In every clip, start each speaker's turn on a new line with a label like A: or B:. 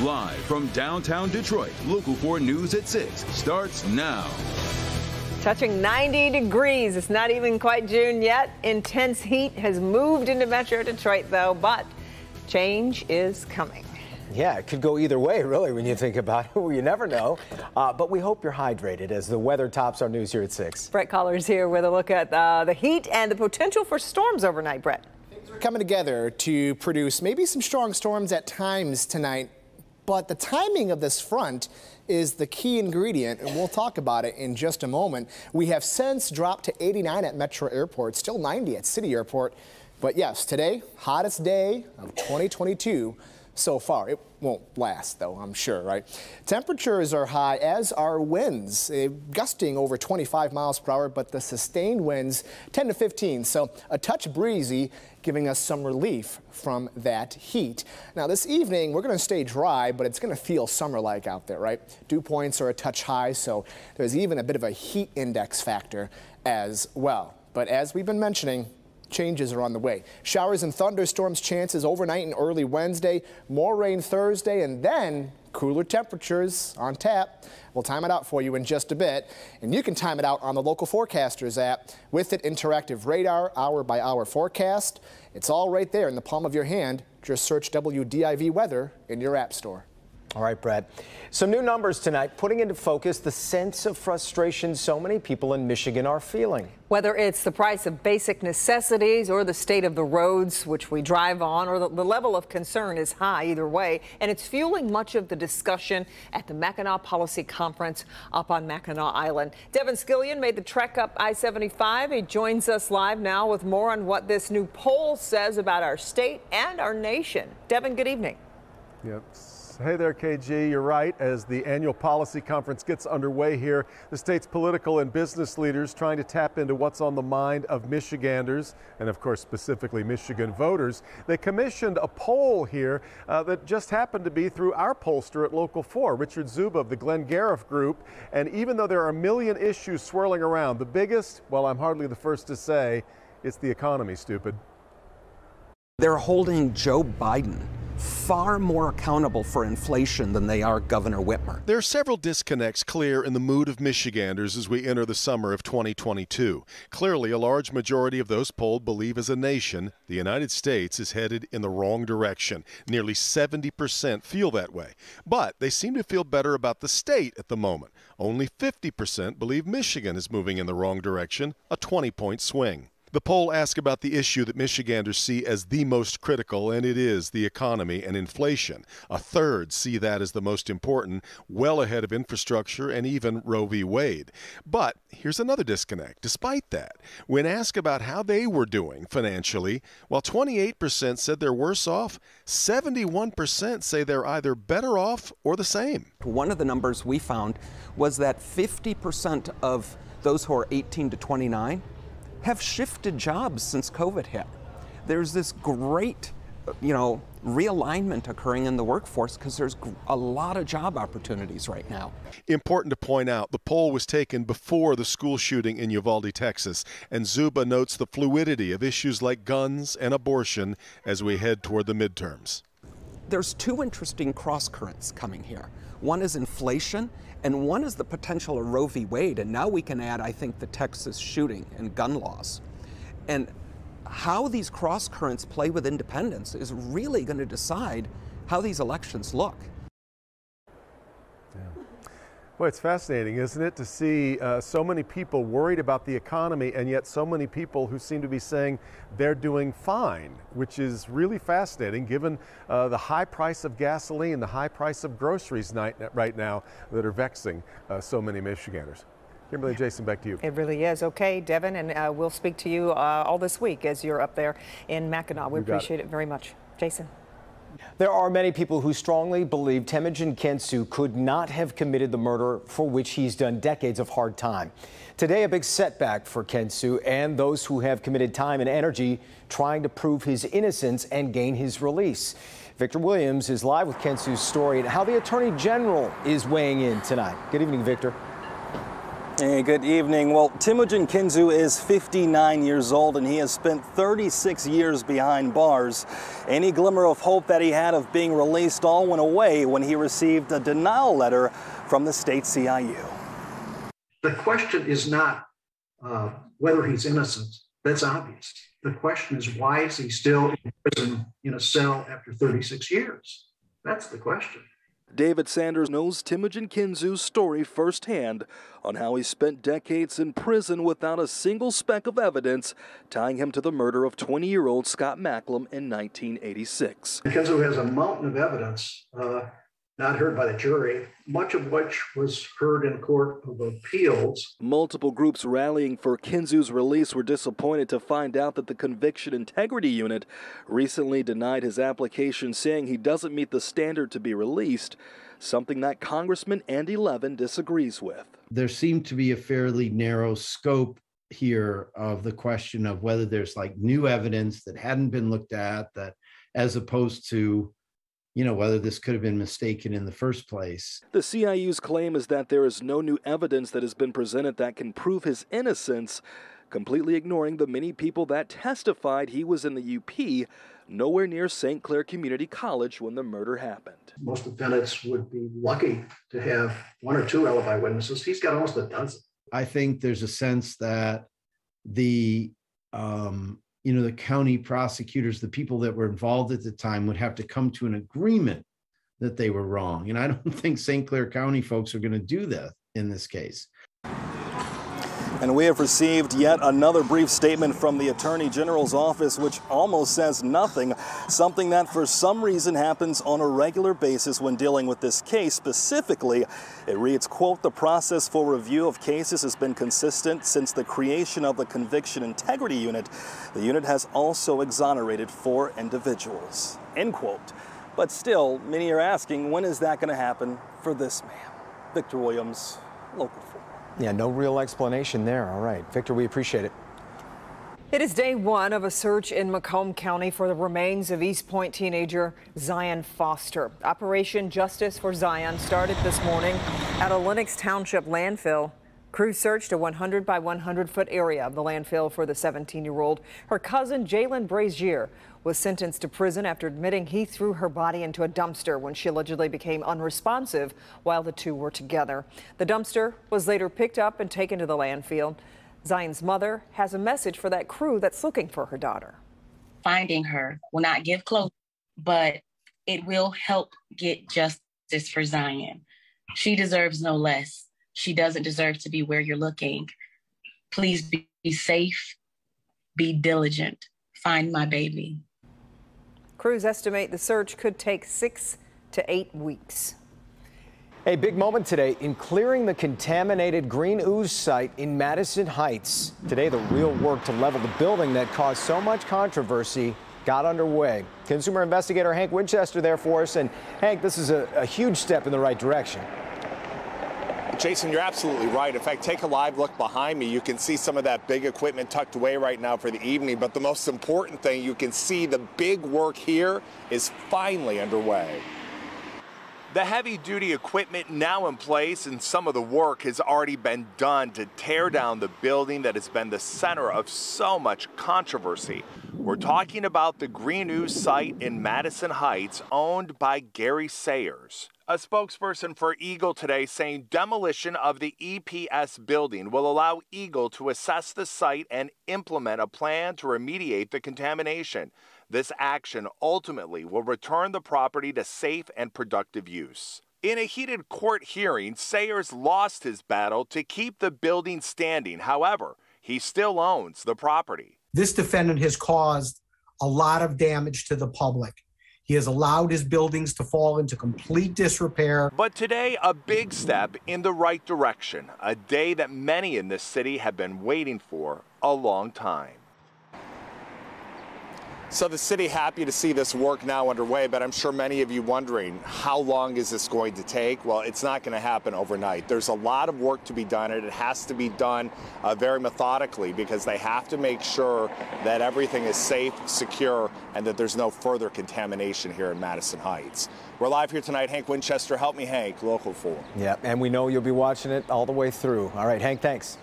A: Live from downtown Detroit, Local 4 News at 6 starts now.
B: Touching 90 degrees. It's not even quite June yet. Intense heat has moved into Metro Detroit, though, but change is coming.
C: Yeah, it could go either way, really, when you think about it. Well, you never know. But we hope you're hydrated as the weather tops our news here at 6.
B: Brett Collar's here with a look at the heat and the potential for storms overnight, Brett.
D: Coming together to produce maybe some strong storms at times tonight, but the timing of this front is the key ingredient, and we'll talk about it in just a moment. We have since dropped to 89 at Metro Airport, still 90 at City Airport, but yes, today, hottest day of 2022 so far. It won't last, though, I'm sure, right? Temperatures are high, as are winds, gusting over 25 miles per hour, but the sustained winds 10 to 15, so a touch breezy, giving us some relief from that heat. Now, this evening, we're going to stay dry, but it's going to feel summer-like out there, right? Dew points are a touch high, so there's even a bit of a heat index factor as well. But as we've been mentioning, changes are on the way. Showers and thunderstorms chances overnight and early Wednesday, more rain Thursday, and then cooler temperatures on tap. We'll time it out for you in just a bit, and you can time it out on the Local Forecasters app. With it, interactive radar, hour-by-hour forecast. It's all right there in the palm of your hand. Just search WDIV weather in your app store.
C: All right, Brett. Some new numbers tonight, putting into focus the sense of frustration so many people in Michigan are feeling.
B: Whether it's the price of basic necessities or the state of the roads which we drive on, or the level of concern is high either way, and it's fueling much of the discussion at the Mackinac Policy Conference up on Mackinac Island. Devin Scillian made the trek up I-75. He joins us live now with more on what this new poll says about our state and our nation. Devin, good evening.
E: Yep. Hey there, KG. You're right. As the annual policy conference gets underway here, the state's political and business leaders trying to tap into what's on the mind of Michiganders and, of course, specifically Michigan voters. They commissioned a poll here that just happened to be through our pollster at Local 4, Richard Zuba of the Glenn Gariff Group. And even though there are a million issues swirling around, the biggest, well, I'm hardly the first to say, it's the economy, stupid.
F: They're holding Joe Biden far more accountable for inflation than they are Governor Whitmer.
G: There are several disconnects clear in the mood of Michiganders as we enter the summer of 2022. Clearly, a large majority of those polled believe as a nation, the United States is headed in the wrong direction. Nearly 70% feel that way. But they seem to feel better about the state at the moment. Only 50% believe Michigan is moving in the wrong direction, a 20-point swing. The poll asks about the issue that Michiganders see as the most critical, and it is the economy and inflation. A third see that as the most important, well ahead of infrastructure and even Roe v. Wade. But here's another disconnect. Despite that, when asked about how they were doing financially, while 28% said they're worse off, 71% say they're either better off or the same.
F: One of the numbers we found was that 50% of those who are 18 to 29 have shifted jobs since COVID hit. There's this great, realignment occurring in the workforce because there's a lot of job opportunities right now.
G: Important to point out, the poll was taken before the school shooting in Uvalde, Texas, and Zuba notes the fluidity of issues like guns and abortion as we head toward the midterms.
F: There's two interesting cross currents coming here. One is inflation, and one is the potential of Roe v. Wade. And now we can add, I think, the Texas shooting and gun laws. And how these cross currents play with independents is really going to decide how these elections look.
E: Well, it's fascinating, isn't it, to see so many people worried about the economy and yet so many people who seem to be saying they're doing fine, which is really fascinating given the high price of gasoline, the high price of groceries right now that are vexing so many Michiganders. Kimberly and Jason, back to you.
B: It really is. Okay, Devin, and we'll speak to you all this week as you're up there in Mackinac. We appreciate it very much. Jason.
C: There are many people who strongly believe Temujin Khensu could not have committed the murder for which he's done decades of hard time. Today, a big setback for Khensu and those who have committed time and energy trying to prove his innocence and gain his release. Victor Williams is live with Khensu's story and how the Attorney General is weighing in tonight. Good evening, Victor.
H: Hey, good evening. Well, Temujin Kinzu is 59 years old and he has spent 36 years behind bars. Any glimmer of hope that he had of being released all went away when he received a denial letter from the state CIU.
I: The question is not whether he's innocent. That's obvious. The question is, why is he still in prison in a cell after 36 years? That's the question.
J: David Sanders knows Temujin Kinzu's story firsthand on how he spent decades in prison without a single speck of evidence tying him to the murder of 20-year-old Scott Macklem in 1986.
I: Kinzu has a mountain of evidence not heard by the jury, much of which was heard in Court of Appeals.
J: Multiple groups rallying for Kinzu's release were disappointed to find out that the Conviction Integrity Unit recently denied his application, saying he doesn't meet the standard to be released, something that Congressman Andy Levin disagrees with.
K: There seemed to be a fairly narrow scope here of the question of whether there's like new evidence that hadn't been looked at, that as opposed to whether this could have been mistaken in the first place.
J: The CIU's claim is that there is no new evidence that has been presented that can prove his innocence, completely ignoring the many people that testified he was in the UP, nowhere near St. Clair Community College when the murder happened.
I: Most defendants would be lucky to have one or two alibi witnesses. He's got almost a dozen.
K: I think there's a sense that the county prosecutors, the people that were involved at the time, would have to come to an agreement that they were wrong. And I don't think St. Clair County folks are going to do that in this case.
H: And we have received yet another brief statement from the Attorney General's office, which almost says nothing, something that for some reason happens on a regular basis when dealing with this case. Specifically, it reads, quote, "The process for review of cases has been consistent since the creation of the Conviction Integrity Unit. The unit has also exonerated 4 individuals," end quote. But still, many are asking, when is that going to happen for this man? Victor Williams, Local 4.
C: Yeah, no real explanation there. All right, Victor, we appreciate it.
B: It is day 1 of a search in Macomb County for the remains of East Point teenager Zion Foster. Operation Justice for Zion started this morning at a Lenox Township landfill. Crews searched a 100 by 100 foot area of the landfill for the 17-year-old. Her cousin, Jalen Brazier, was sentenced to prison after admitting he threw her body into a dumpster when she allegedly became unresponsive while the two were together. The dumpster was later picked up and taken to the landfill. Zion's mother has a message for that crew that's looking for her daughter.
L: Finding her will not give closure, but it will help get justice for Zion. She deserves no less. She doesn't deserve to be where you're looking. Please be safe, be diligent, find my baby.
B: Crews estimate the search could take 6 to 8 weeks.
C: A big moment today in clearing the contaminated green ooze site in Madison Heights. Today, the real work to level the building that caused so much controversy got underway. Consumer investigator Hank Winchester there for us. And Hank, this is a huge step in the right direction.
M: Jason, you're absolutely right. In fact, take a live look behind me. You can see some of that big equipment tucked away right now for the evening. But the most important thing, you can see the big work here is finally underway. The heavy-duty equipment now in place, and some of the work has already been done to tear down the building that has been the center of so much controversy. We're talking about the Green Ooze site in Madison Heights, owned by Gary Sayers. A spokesperson for Eagle today saying demolition of the EPS building will allow Eagle to assess the site and implement a plan to remediate the contamination. This action ultimately will return the property to safe and productive use. In a heated court hearing, Sayers lost his battle to keep the building standing. However, he still owns the property.
N: This defendant has caused a lot of damage to the public. He has allowed his buildings to fall into complete disrepair.
M: But today, a big step in the right direction, a day that many in this city have been waiting for a long time. So the city happy to see this work now underway, but I'm sure many of you wondering, how long is this going to take? Well, it's not going to happen overnight. There's a lot of work to be done, and it has to be done very methodically, because they have to make sure that everything is safe, secure, and that there's no further contamination here in Madison Heights. We're live here tonight. Hank Winchester, help me, Hank, Local 4.
C: Yeah, and we know you'll be watching it all the way through. All right, Hank, thanks.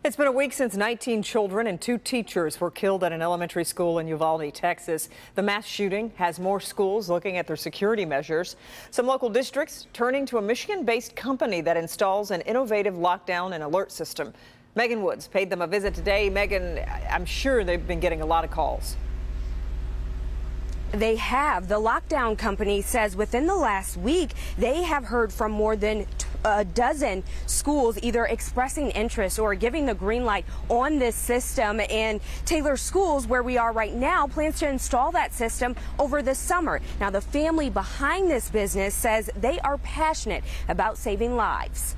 B: It's been a week since 19 children and 2 teachers were killed at an elementary school in Uvalde, Texas. The mass shooting has more schools looking at their security measures. Some local districts turning to a Michigan-based company that installs an innovative lockdown and alert system. Megan Woods paid them a visit today. Megan, I'm sure they've been getting a lot of calls.
O: They have. The lockdown company says within the last week, they have heard from more than a dozen schools either expressing interest or giving the green light on this system. And Taylor Schools, where we are right now, plans to install that system over the summer. Now, the family behind this business says they are passionate about saving lives.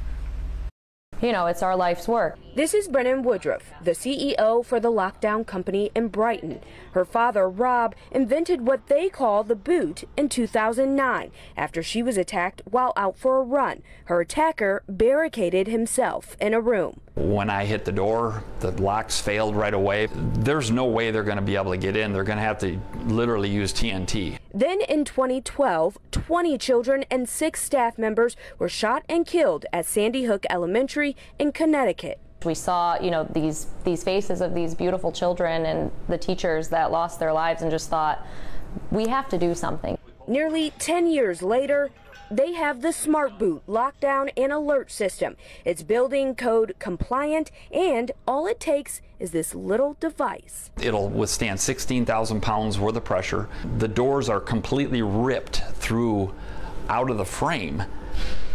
P: You know, it's our life's work.
O: This is Brennan Woodruff, the CEO for the lockdown company in Brighton. Her father, Rob, invented what they call the boot in 2009 after she was attacked while out for a run. Her attacker barricaded himself in a room.
Q: When I hit the door, the locks failed right away. There's no way they're going to be able to get in. They're going to have to literally use TNT.
O: Then in 2012, 20 children and 6 staff members were shot and killed at Sandy Hook Elementary in Connecticut.
P: We saw, you know, these faces of these beautiful children and the teachers that lost their lives and just thought, we have to do something.
O: Nearly 10 years later, they have the Smart Boot lockdown and alert system. It's building code compliant, and all it takes is this little device.
Q: It'll withstand 16,000 pounds worth of pressure. The doors are completely ripped through out of the frame,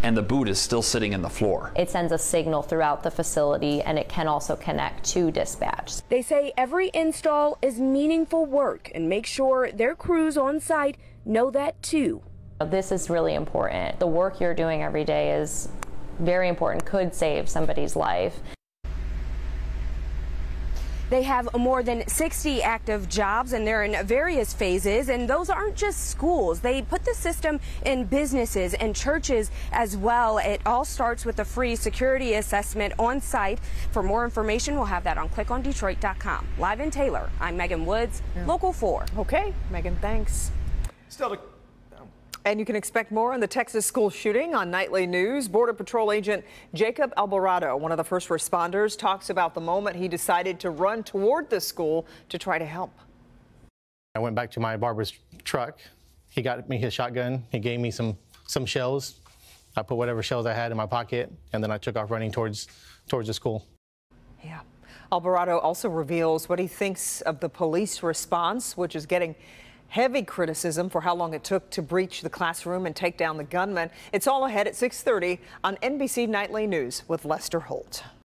Q: and the boot is still sitting in the floor.
P: It sends a signal throughout the facility, and it can also connect to dispatch.
O: They say every install is meaningful work and make sure their crews on site know that too.
P: This is really important. The work you're doing every day is very important, could save somebody's life.
O: They have more than 60 active jobs, and they're in various phases, and those aren't just schools. They put the system in businesses and churches as well. It all starts with a free security assessment on site. For more information, we'll have that on clickondetroit.com. Live in Taylor, I'm Megan Woods, Local 4.
B: Okay, Megan, thanks.
C: Still to
B: And you can expect more on the Texas school shooting on Nightly News. Border Patrol agent Jacob Alvarado, one of the first responders, talks about the moment he decided to run toward the school to try to help.
R: I went back to my barber's truck. He got me his shotgun. He gave me some shells. I put whatever shells I had in my pocket, and then I took off running towards the school.
B: Yeah. Alvarado also reveals what he thinks of the police response, which is getting heavy criticism for how long it took to breach the classroom and take down the gunman. It's all ahead at 6:30 on NBC Nightly News with Lester Holt.